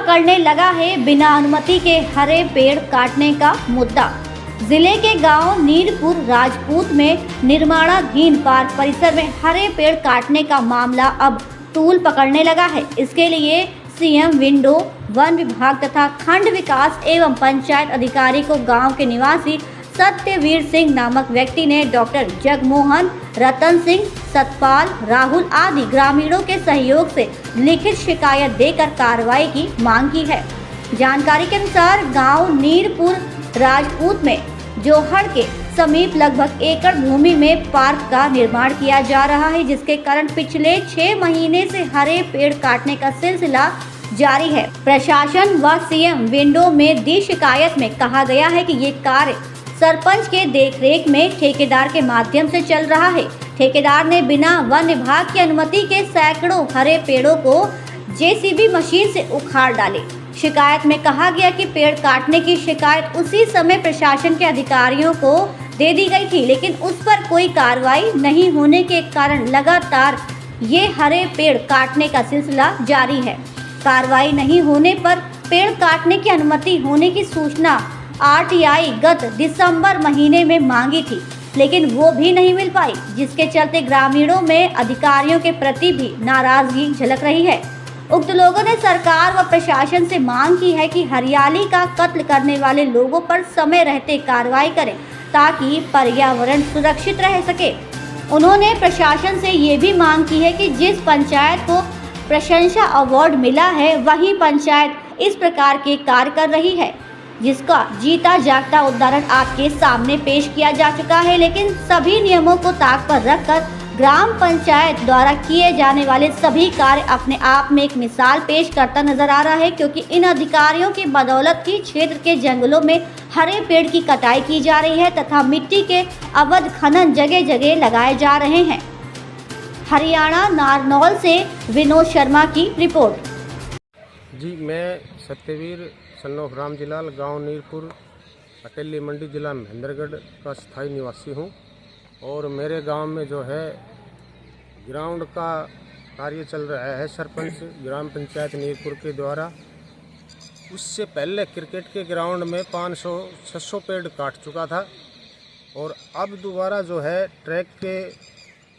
पकड़ने लगा है बिना अनुमति के हरे पेड़ काटने का मुद्दा। जिले के गांव नीरपुर राजपूत में निर्माणाधीन पार्क परिसर में हरे पेड़ काटने का मामला अब तूल पकड़ने लगा है। इसके लिए सीएम विंडो, वन विभाग तथा खंड विकास एवं पंचायत अधिकारी को गांव के निवासी सत्यवीर सिंह नामक व्यक्ति ने डॉक्टर जगमोहन, रतन सिंह, सतपाल, राहुल आदि ग्रामीणों के सहयोग से लिखित शिकायत देकर कार्रवाई की मांग की है। जानकारी के अनुसार गांव नीरपुर राजपूत में जोहड़ के समीप लगभग एकड़ भूमि में पार्क का निर्माण किया जा रहा है, जिसके कारण पिछले 6 महीने से हरे पेड़ काटने का सिलसिला जारी है। प्रशासन व सीएम विंडो में दी शिकायत में कहा गया है कि ये कार्य सरपंच के देखरेख में ठेकेदार के माध्यम से चल रहा है। ठेकेदार ने बिना वन विभाग की अनुमति के सैकड़ों हरे पेड़ों को जेसीबी मशीन से उखाड़ डाले। शिकायत में कहा गया कि पेड़ काटने की शिकायत उसी समय प्रशासन के अधिकारियों को दे दी गई थी, लेकिन उस पर कोई कार्रवाई नहीं होने के कारण लगातार ये हरे पेड़ काटने का सिलसिला जारी है। कार्रवाई नहीं होने पर पेड़ काटने की अनुमति होने की सूचना आरटीआई गत दिसंबर महीने में मांगी थी, लेकिन वो भी नहीं मिल पाई, जिसके चलते ग्रामीणों में अधिकारियों के प्रति भी नाराजगी झलक रही है। उक्त लोगों ने सरकार व प्रशासन से मांग की है कि हरियाली का कत्ल करने वाले लोगों पर समय रहते कार्रवाई करें ताकि पर्यावरण सुरक्षित रह सके। उन्होंने प्रशासन से ये भी मांग की है कि जिस पंचायत को प्रशंसा अवार्ड मिला है, वही पंचायत इस प्रकार के कार्य कर रही है, जिसका जीता जागता उदाहरण आपके सामने पेश किया जा चुका है। लेकिन सभी नियमों को ताक पर रखकर ग्राम पंचायत द्वारा किए जाने वाले सभी कार्य अपने आप में एक मिसाल पेश करता नजर आ रहा है, क्योंकि इन अधिकारियों की बदौलत ही क्षेत्र के जंगलों में हरे पेड़ की कटाई की जा रही है तथा मिट्टी के अवैध खनन जगह जगह लगाए जा रहे हैं। हरियाणा नारनौल से विनोद शर्मा की रिपोर्ट। जी, मैं सत्यवीर सन ऑफ रामजीलाल, गांव नीरपुर, अटेली मंडी, जिला महेंद्रगढ़ का स्थायी निवासी हूं। और मेरे गांव में जो है ग्राउंड का कार्य चल रहा है सरपंच ग्राम पंचायत नीरपुर के द्वारा। उससे पहले क्रिकेट के ग्राउंड में 500-600 पेड़ काट चुका था और अब दोबारा जो है ट्रैक के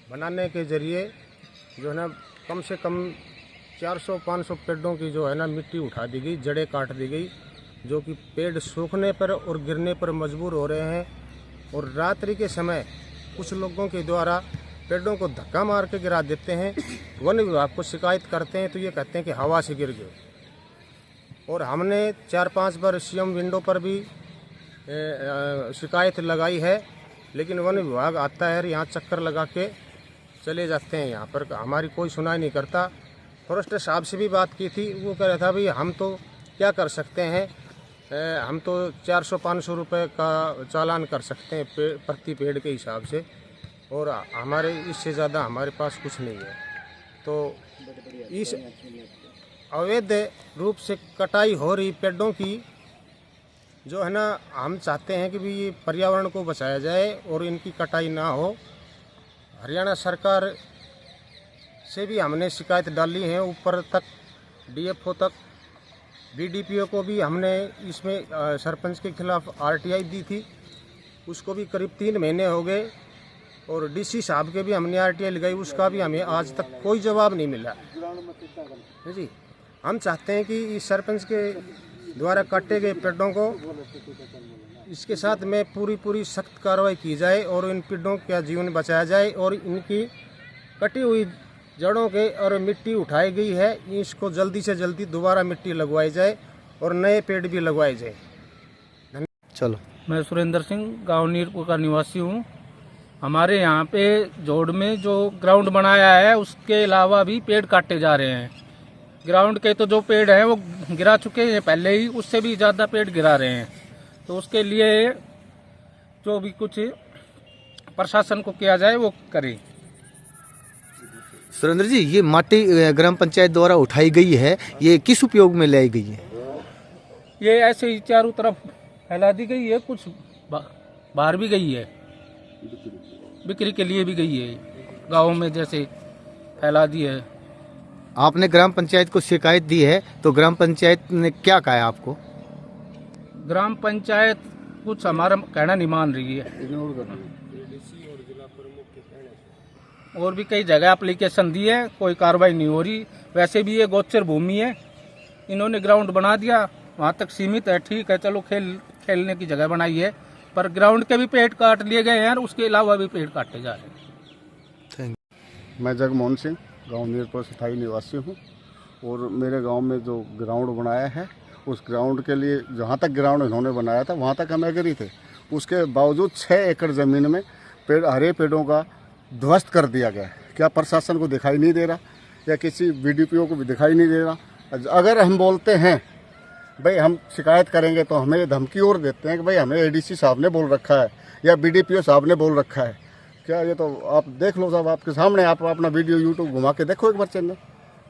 बनाने के जरिए जो है ना कम से कम 400-500 पेड़ों की जो है ना मिट्टी उठा दी गई, जड़ें काट दी गई, जो कि पेड़ सूखने पर और गिरने पर मजबूर हो रहे हैं। और रात्रि के समय कुछ लोगों के द्वारा पेड़ों को धक्का मार के गिरा देते हैं। वन विभाग को शिकायत करते हैं तो ये कहते हैं कि हवा से गिर गए। और हमने 4-5 बार सीएम विंडो पर भी शिकायत लगाई है, लेकिन वन विभाग आता है, यहाँ चक्कर लगा के चले जाते हैं। यहाँ पर हमारी कोई सुनाई नहीं करता। फॉरेस्टर साहब से भी बात की थी, वो कह रहा था भाई हम तो क्या कर सकते हैं, हम तो 400-500 रुपये का चालान कर सकते हैं प्रति पेड़ के हिसाब से, और हमारे इससे ज़्यादा हमारे पास कुछ नहीं है। तो इस अवैध रूप से कटाई हो रही पेड़ों की जो है ना, हम चाहते हैं कि भी ये पर्यावरण को बचाया जाए और इनकी कटाई ना हो। हरियाणा सरकार से भी हमने शिकायत डाली है, ऊपर तक डीएफओ तक, बीडीपीओ को भी हमने इसमें सरपंच के खिलाफ आरटीआई दी थी, उसको भी करीब 3 महीने हो गए। और डीसी साहब के भी हमने आरटीआई लगाई, उसका भी हमें आज तक कोई जवाब नहीं मिला जी। हम चाहते हैं कि इस सरपंच के द्वारा काटे गए पेड़ों को इसके साथ में पूरी सख्त कार्रवाई की जाए और इन पेड़ों का जीवन बचाया जाए और इनकी कटी हुई जड़ों के और मिट्टी उठाई गई है, इसको जल्दी से जल्दी दोबारा मिट्टी लगवाई जाए और नए पेड़ भी लगवाए जाए। चलो, मैं सुरेंद्र सिंह गांव नीरपुर का निवासी हूं। हमारे यहाँ पे जोड़ में जो ग्राउंड बनाया है उसके अलावा भी पेड़ काटे जा रहे हैं। ग्राउंड के तो जो पेड़ हैं वो गिरा चुके हैं पहले ही, उससे भी ज़्यादा पेड़ गिरा रहे हैं। तो उसके लिए जो भी कुछ प्रशासन को किया जाए वो करे। सुरेंद्र जी, ये माटी ग्राम पंचायत द्वारा उठाई गई है, ये किस उपयोग में लाई गई है? ये ऐसे ही चारों तरफ फैला दी गई है, कुछ बाहर भी गई है, बिक्री के लिए भी गई है, गाँव में जैसे फैला दी है। आपने ग्राम पंचायत को शिकायत दी है, तो ग्राम पंचायत ने क्या कहा है आपको? ग्राम पंचायत कुछ हमारा कहना नहीं मान रही है। और भी कई जगह एप्लीकेशन दी है, कोई कार्रवाई नहीं हो रही। वैसे भी ये गोचर भूमि है, इन्होंने ग्राउंड बना दिया, वहाँ तक सीमित है, ठीक है, चलो खेलने की जगह बनाई है, पर ग्राउंड के भी पेड़ काट लिए गए हैं और उसके अलावा भी पेड़ काटे जा रहे हैं। मैं जगमोहन सिंह गांव नीरपुर स्थायी निवासी हूं और मेरे गांव में जो ग्राउंड बनाया है उस ग्राउंड के लिए जहां तक ग्राउंड इन्होंने बनाया था वहां तक हम एग्री थे। उसके बावजूद 6 एकड़ ज़मीन में हरे पेड़ों का ध्वस्त कर दिया गया। क्या प्रशासन को दिखाई नहीं दे रहा या किसी बीडीपीओ को भी दिखाई नहीं दे रहा? अगर हम बोलते हैं भाई हम शिकायत करेंगे तो हमें धमकी और देते हैं कि भाई हमें एडीसी साहब ने बोल रखा है या बीडीपीओ साहब ने बोल रखा है। क्या ये तो आप देख लो साहब, आपके सामने, आप अपना वीडियो यूट्यूब घुमा के देखो एक बार चैनल,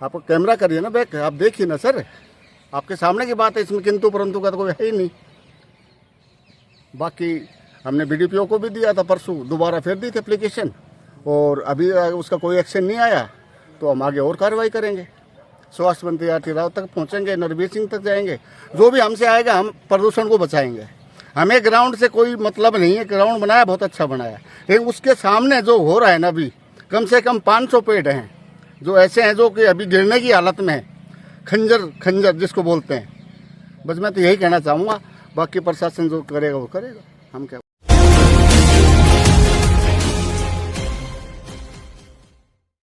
आपको कैमरा करिए ना बैक, आप देखिए ना सर, आपके सामने की बात है, इसमें किंतु परंतु का तो कोई है ही नहीं। बाकी हमने बीडीपीओ को भी दिया था परसों, दोबारा फिर दी थी एप्लीकेशन और अभी उसका कोई एक्शन नहीं आया, तो हम आगे और कार्रवाई करेंगे। स्वास्थ्य मंत्री आरती राव तक पहुंचेंगे, नरवीर सिंह तक जाएंगे, जो भी हमसे आएगा हम प्रदूषण को बचाएंगे। हमें ग्राउंड से कोई मतलब नहीं है, ग्राउंड बनाया बहुत अच्छा बनाया, लेकिन उसके सामने जो हो रहा है ना, अभी कम से कम 500 पेड़ हैं जो ऐसे हैं जो कि अभी गिरने की हालत में है, खंजर जिसको बोलते हैं। बस मैं तो यही कहना चाहूँगा, बाकी प्रशासन जो करेगा वो करेगा, हम क्या।